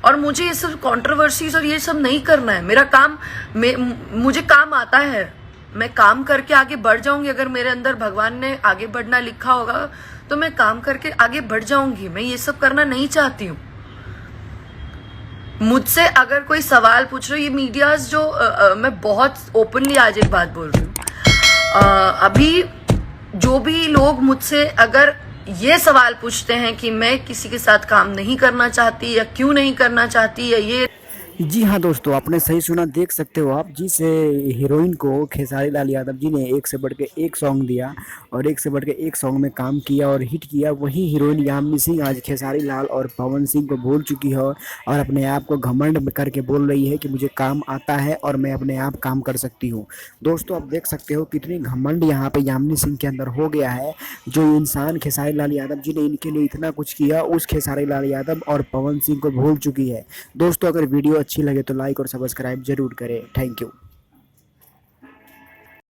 और मुझे ये सब कंट्रोवर्सीज और ये सब नहीं करना है। मेरा काम मुझे काम आता है, मैं काम करके आगे बढ़ जाऊंगी। अगर मेरे अंदर भगवान ने आगे बढ़ना लिखा होगा तो मैं काम करके आगे बढ़ जाऊंगी। मैं ये सब करना नहीं चाहती हूँ। मुझसे अगर कोई सवाल पूछ रहे हो, ये मीडियाज जो मैं बहुत ओपनली आज एक बात बोल रही हूँ, अभी जो भी लोग मुझसे अगर ये सवाल पूछते हैं कि मैं किसी के साथ काम नहीं करना चाहती या क्यों नहीं करना चाहती या ये, जी हाँ दोस्तों, आपने सही सुना। देख सकते हो आप, जिस हीरोइन को खेसारी लाल यादव जी ने एक से बढ़ के एक सॉन्ग दिया और एक से बढ़ के एक सॉन्ग में काम किया और हिट किया, वही हीरोइन यामिनी सिंह आज खेसारी लाल और पवन सिंह को भूल चुकी है और अपने आप को घमंड करके बोल रही है कि मुझे काम आता है और मैं अपने आप काम कर सकती हूँ। दोस्तों, आप देख सकते हो कितनी घमंड यहाँ पे यामिनी सिंह के अंदर हो गया है। जो इंसान खेसारी लाल यादव जी ने इनके लिए इतना कुछ किया, उस खेसारी लाल यादव और पवन सिंह को भूल चुकी है। दोस्तों, अगर वीडियो अच्छी लगे तो लाइक और सब्सक्राइब जरूर करें। Thank you.